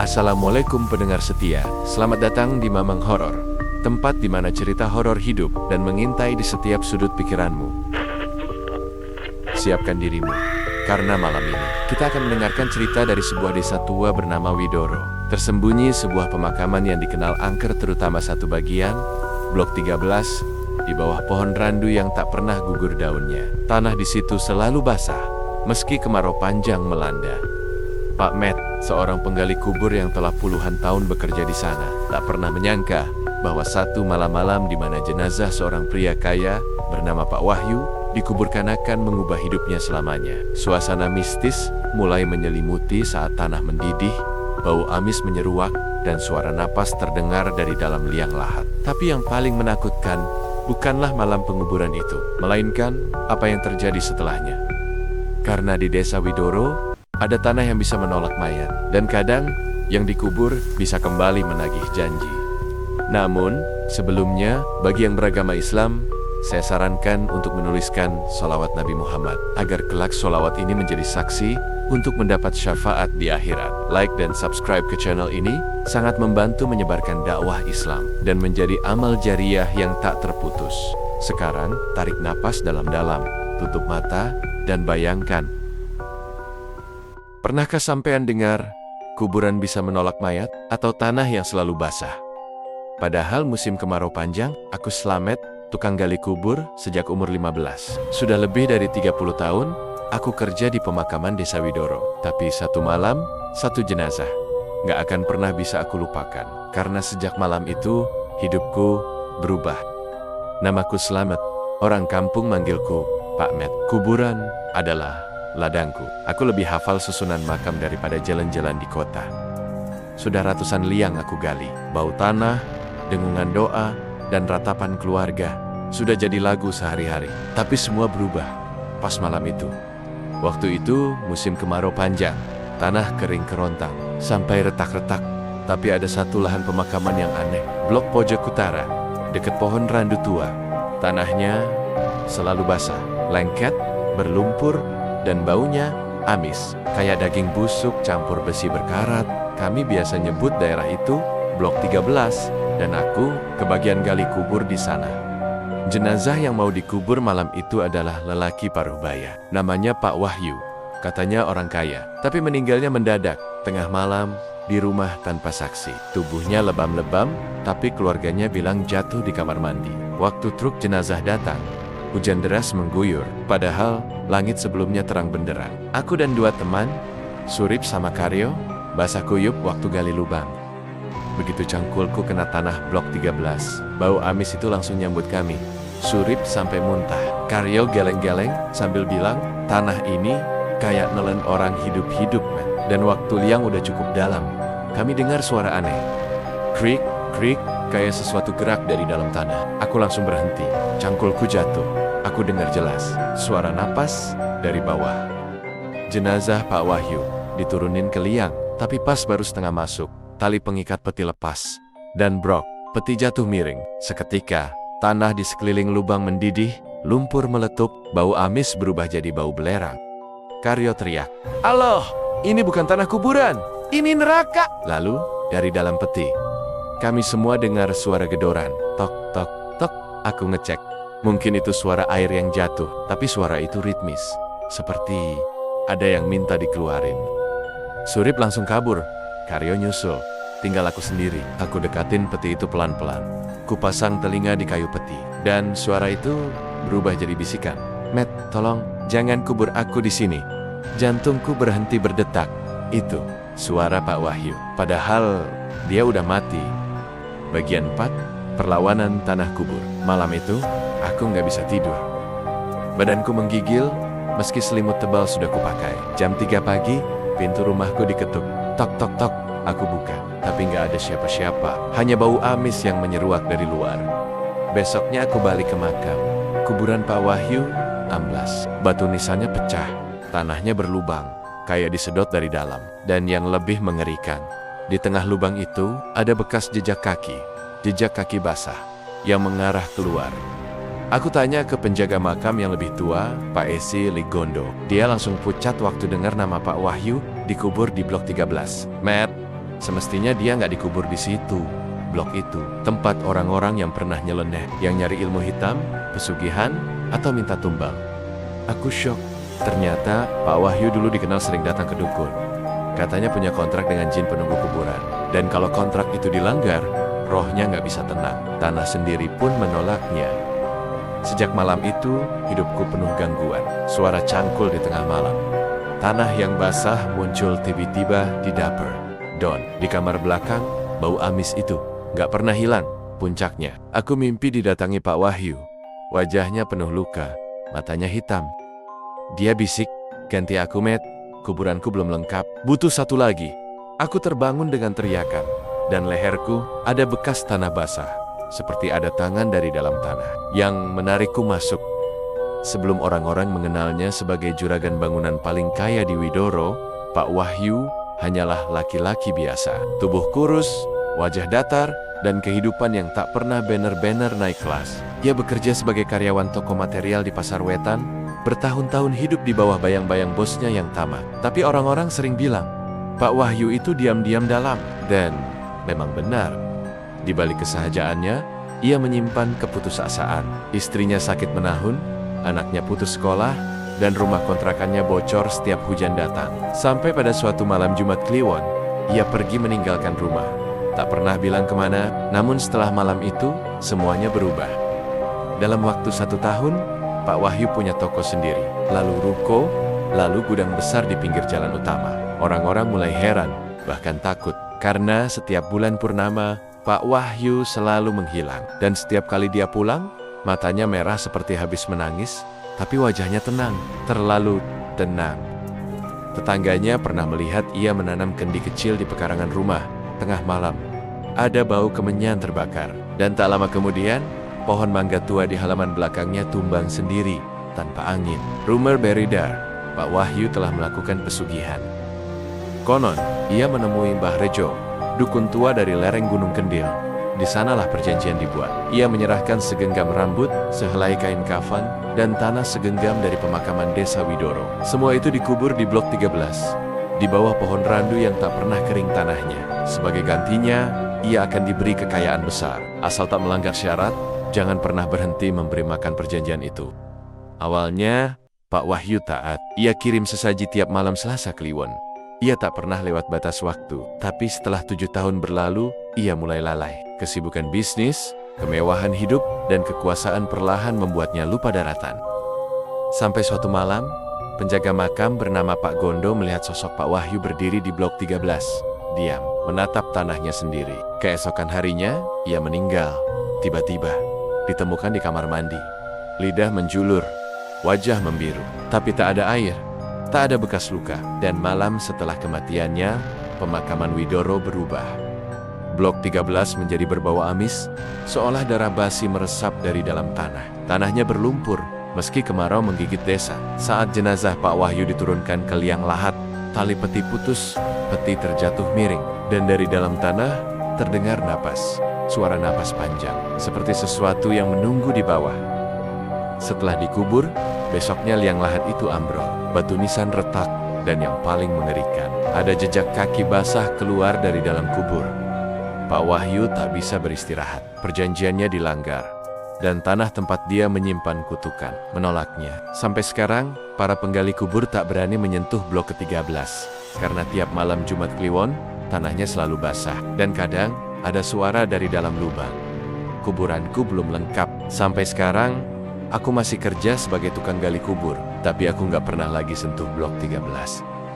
Assalamualaikum pendengar setia, selamat datang di Mamang Horor, tempat di mana cerita horor hidup dan mengintai di setiap sudut pikiranmu. Siapkan dirimu, karena malam ini kita akan mendengarkan cerita dari sebuah desa tua bernama Widoro. Tersembunyi sebuah pemakaman yang dikenal angker, terutama satu bagian, blok 13, di bawah pohon randu yang tak pernah gugur daunnya. Tanah di situ selalu basah, meski kemarau panjang melanda. Pak Matt, seorang penggali kubur yang telah puluhan tahun bekerja di sana, tak pernah menyangka bahwa satu malam-malam di mana jenazah seorang pria kaya bernama Pak Wahyu dikuburkan akan mengubah hidupnya selamanya. Suasana mistis mulai menyelimuti saat tanah mendidih, bau amis menyeruak, dan suara napas terdengar dari dalam liang lahat. Tapi yang paling menakutkan bukanlah malam penguburan itu, melainkan apa yang terjadi setelahnya. Karena di desa Widoro ada tanah yang bisa menolak mayat, dan kadang yang dikubur bisa kembali menagih janji. Namun, sebelumnya, bagi yang beragama Islam, saya sarankan untuk menuliskan sholawat Nabi Muhammad, agar kelak sholawat ini menjadi saksi untuk mendapat syafaat di akhirat. Like dan subscribe ke channel ini sangat membantu menyebarkan dakwah Islam dan menjadi amal jariah yang tak terputus. Sekarang, tarik napas dalam-dalam, tutup mata, dan bayangkan. Pernahkah sampean dengar, kuburan bisa menolak mayat atau tanah yang selalu basah? Padahal musim kemarau panjang, aku Slamet, tukang gali kubur sejak umur 15. Sudah lebih dari 30 tahun, aku kerja di pemakaman desa Widoro. Tapi satu malam, satu jenazah, gak akan pernah bisa aku lupakan. Karena sejak malam itu, hidupku berubah. Namaku Slamet, orang kampung manggilku Pak Matt. Kuburan adalah ladangku. Aku lebih hafal susunan makam daripada jalan-jalan di kota. Sudah ratusan liang aku gali. Bau tanah, dengungan doa, dan ratapan keluarga sudah jadi lagu sehari-hari. Tapi semua berubah pas malam itu. Waktu itu musim kemarau panjang, tanah kering kerontang sampai retak-retak. Tapi ada satu lahan pemakaman yang aneh. Blok pojok utara, dekat pohon randu tua. Tanahnya selalu basah, lengket, berlumpur, dan baunya amis, kayak daging busuk campur besi berkarat. Kami biasa nyebut daerah itu blok 13, dan aku kebagian gali kubur di sana. Jenazah yang mau dikubur malam itu adalah lelaki paruh baya. Namanya Pak Wahyu. Katanya orang kaya, tapi meninggalnya mendadak, tengah malam, di rumah tanpa saksi. Tubuhnya lebam-lebam, tapi keluarganya bilang jatuh di kamar mandi. Waktu truk jenazah datang, hujan deras mengguyur, padahal langit sebelumnya terang benderang. Aku dan dua teman, Surip sama Karyo, basah kuyup waktu gali lubang. Begitu cangkulku kena tanah blok 13, bau amis itu langsung nyambut kami. Surip sampai muntah. Karyo geleng-geleng sambil bilang, tanah ini kayak nelen orang hidup-hidup, man. Dan waktu liang udah cukup dalam, kami dengar suara aneh. Krik, krik, kayak sesuatu gerak dari dalam tanah. Aku langsung berhenti, cangkulku jatuh. Aku dengar jelas suara napas dari bawah. Jenazah Pak Wahyu diturunin ke liang, tapi pas baru setengah masuk, tali pengikat peti lepas. Dan brok, peti jatuh miring. Seketika, tanah di sekeliling lubang mendidih, lumpur meletup, bau amis berubah jadi bau belerang. Karyo teriak, "Allah, ini bukan tanah kuburan, ini neraka!" Lalu, dari dalam peti, kami semua dengar suara gedoran. Tok, tok, tok. Aku ngecek. Mungkin itu suara air yang jatuh, tapi suara itu ritmis. Seperti ada yang minta dikeluarin. Surip langsung kabur. Karyo nyusul. Tinggal aku sendiri. Aku dekatin peti itu pelan-pelan. Kupasang telinga di kayu peti. Dan suara itu berubah jadi bisikan. "Matt, tolong, jangan kubur aku di sini." Jantungku berhenti berdetak. Itu suara Pak Wahyu. Padahal dia udah mati. Bagian 4, perlawanan tanah kubur. Malam itu, aku nggak bisa tidur. Badanku menggigil, meski selimut tebal sudah kupakai. Jam 3 pagi, pintu rumahku diketuk. Tok, tok, tok. Aku buka, tapi nggak ada siapa-siapa. Hanya bau amis yang menyeruak dari luar. Besoknya aku balik ke makam. Kuburan Pak Wahyu amblas. Batu nisannya pecah. Tanahnya berlubang, kayak disedot dari dalam. Dan yang lebih mengerikan, di tengah lubang itu ada bekas jejak kaki basah yang mengarah keluar. Aku tanya ke penjaga makam yang lebih tua, Pak Esi Ligondo. Dia langsung pucat waktu dengar nama Pak Wahyu dikubur di blok 13. "Matt, Semestinya dia nggak dikubur di situ. Blok itu tempat orang-orang yang pernah nyeleneh, yang nyari ilmu hitam, pesugihan, atau minta tumbal. Aku syok. Ternyata Pak Wahyu dulu dikenal sering datang ke dukun. Katanya punya kontrak dengan jin penunggu kuburan. Dan kalau kontrak itu dilanggar, rohnya nggak bisa tenang. Tanah sendiri pun menolaknya. Sejak malam itu, hidupku penuh gangguan. Suara cangkul di tengah malam. Tanah yang basah muncul tiba-tiba di dapur. Don, di kamar belakang, bau amis itu nggak pernah hilang. Puncaknya, aku mimpi didatangi Pak Wahyu. Wajahnya penuh luka, matanya hitam. Dia bisik, "Ganti aku, Matt. Kuburanku belum lengkap. Butuh satu lagi." Aku terbangun dengan teriakan, dan leherku ada bekas tanah basah, seperti ada tangan dari dalam tanah yang menarikku masuk. Sebelum orang-orang mengenalnya sebagai juragan bangunan paling kaya di Widoro, Pak Wahyu hanyalah laki-laki biasa. Tubuh kurus, wajah datar, dan kehidupan yang tak pernah bener-bener naik kelas. Ia bekerja sebagai karyawan toko material di Pasar Wetan, bertahun-tahun hidup di bawah bayang-bayang bosnya yang tamak. Tapi orang-orang sering bilang, Pak Wahyu itu diam-diam dalam. Dan memang benar. Di balik kesahajaannya, ia menyimpan keputusasaan. Istrinya sakit menahun, anaknya putus sekolah, dan rumah kontrakannya bocor setiap hujan datang. Sampai pada suatu malam Jumat Kliwon, ia pergi meninggalkan rumah. Tak pernah bilang kemana, namun setelah malam itu, semuanya berubah. Dalam waktu 1 tahun, Pak Wahyu punya toko sendiri, lalu ruko, lalu gudang besar di pinggir jalan utama. Orang-orang mulai heran, bahkan takut, karena setiap bulan purnama, Pak Wahyu selalu menghilang. Dan setiap kali dia pulang, matanya merah seperti habis menangis, tapi wajahnya tenang, terlalu tenang. Tetangganya pernah melihat ia menanam kendi kecil di pekarangan rumah. Tengah malam, ada bau kemenyan terbakar. Dan tak lama kemudian, pohon mangga tua di halaman belakangnya tumbang sendiri, tanpa angin. Rumor beredar, Pak Wahyu telah melakukan pesugihan. Konon, ia menemui Mbah Rejo, dukun tua dari lereng Gunung Kendil. Di sanalah perjanjian dibuat. Ia menyerahkan segenggam rambut, sehelai kain kafan, dan tanah segenggam dari pemakaman desa Widoro. Semua itu dikubur di blok 13, di bawah pohon randu yang tak pernah kering tanahnya. Sebagai gantinya, ia akan diberi kekayaan besar. Asal tak melanggar syarat, jangan pernah berhenti memberi makan perjanjian itu. Awalnya, Pak Wahyu taat. Ia kirim sesaji tiap malam Selasa Kliwon. Ia tak pernah lewat batas waktu, tapi setelah 7 tahun berlalu, ia mulai lalai. Kesibukan bisnis, kemewahan hidup, dan kekuasaan perlahan membuatnya lupa daratan. Sampai suatu malam, penjaga makam bernama Pak Gondo melihat sosok Pak Wahyu berdiri di blok 13, diam, menatap tanahnya sendiri. Keesokan harinya, ia meninggal. Tiba-tiba, ditemukan di kamar mandi. Lidah menjulur, wajah membiru, tapi tak ada air. Tak ada bekas luka, dan malam setelah kematiannya, pemakaman Widoro berubah. Blok 13 menjadi berbau amis, seolah darah basi meresap dari dalam tanah. Tanahnya berlumpur, meski kemarau menggigit desa. Saat jenazah Pak Wahyu diturunkan ke liang lahat, tali peti putus, peti terjatuh miring, dan dari dalam tanah terdengar napas, suara napas panjang, seperti sesuatu yang menunggu di bawah. Setelah dikubur, besoknya liang lahat itu ambrol, batu nisan retak, dan yang paling mengerikan, ada jejak kaki basah keluar dari dalam kubur. Pak Wahyu tak bisa beristirahat, perjanjiannya dilanggar, dan tanah tempat dia menyimpan kutukan menolaknya. Sampai sekarang, para penggali kubur tak berani menyentuh blok ke-13, karena tiap malam Jumat Kliwon, tanahnya selalu basah, dan kadang ada suara dari dalam lubang. Kuburanku belum lengkap. Sampai sekarang, aku masih kerja sebagai tukang gali kubur, tapi aku nggak pernah lagi sentuh blok 13,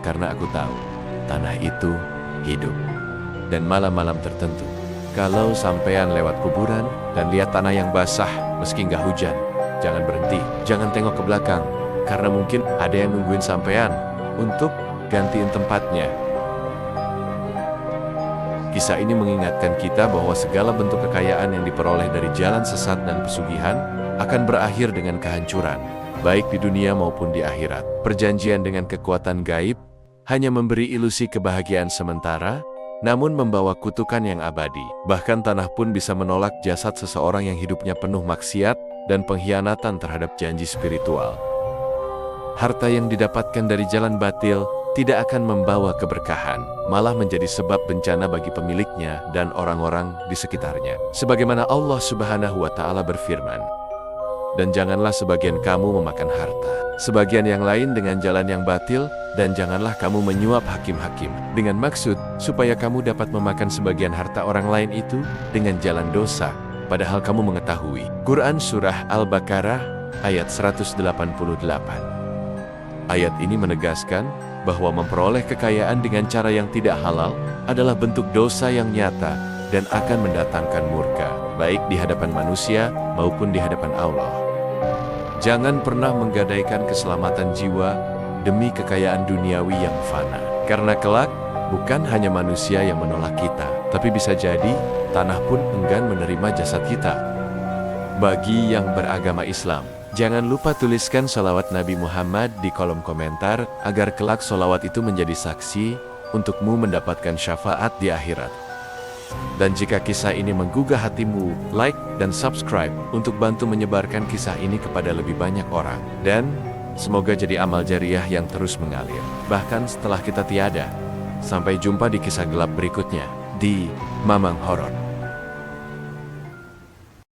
karena aku tahu, tanah itu hidup. Dan malam-malam tertentu, kalau sampean lewat kuburan dan lihat tanah yang basah meski nggak hujan, jangan berhenti, jangan tengok ke belakang, karena mungkin ada yang nungguin sampean untuk gantiin tempatnya. Kisah ini mengingatkan kita bahwa segala bentuk kekayaan yang diperoleh dari jalan sesat dan pesugihan akan berakhir dengan kehancuran, baik di dunia maupun di akhirat. Perjanjian dengan kekuatan gaib hanya memberi ilusi kebahagiaan sementara, namun membawa kutukan yang abadi. Bahkan tanah pun bisa menolak jasad seseorang yang hidupnya penuh maksiat dan pengkhianatan terhadap janji spiritual. Harta yang didapatkan dari jalan batil tidak akan membawa keberkahan, malah menjadi sebab bencana bagi pemiliknya dan orang-orang di sekitarnya. Sebagaimana Allah Subhanahu wa Ta'ala berfirman, "Dan janganlah sebagian kamu memakan harta sebagian yang lain dengan jalan yang batil, dan janganlah kamu menyuap hakim-hakim dengan maksud supaya kamu dapat memakan sebagian harta orang lain itu dengan jalan dosa, padahal kamu mengetahui." Quran Surah Al-Baqarah ayat 188. Ayat ini menegaskan bahwa memperoleh kekayaan dengan cara yang tidak halal adalah bentuk dosa yang nyata dan akan mendatangkan murka, baik di hadapan manusia maupun di hadapan Allah. Jangan pernah menggadaikan keselamatan jiwa demi kekayaan duniawi yang fana. Karena kelak, bukan hanya manusia yang menolak kita, tapi bisa jadi tanah pun enggan menerima jasad kita. Bagi yang beragama Islam, jangan lupa tuliskan sholawat Nabi Muhammad di kolom komentar agar kelak sholawat itu menjadi saksi untukmu mendapatkan syafaat di akhirat. Dan jika kisah ini menggugah hatimu, like dan subscribe untuk bantu menyebarkan kisah ini kepada lebih banyak orang. Dan semoga jadi amal jariah yang terus mengalir, bahkan setelah kita tiada. Sampai jumpa di kisah gelap berikutnya di Mamang Horor.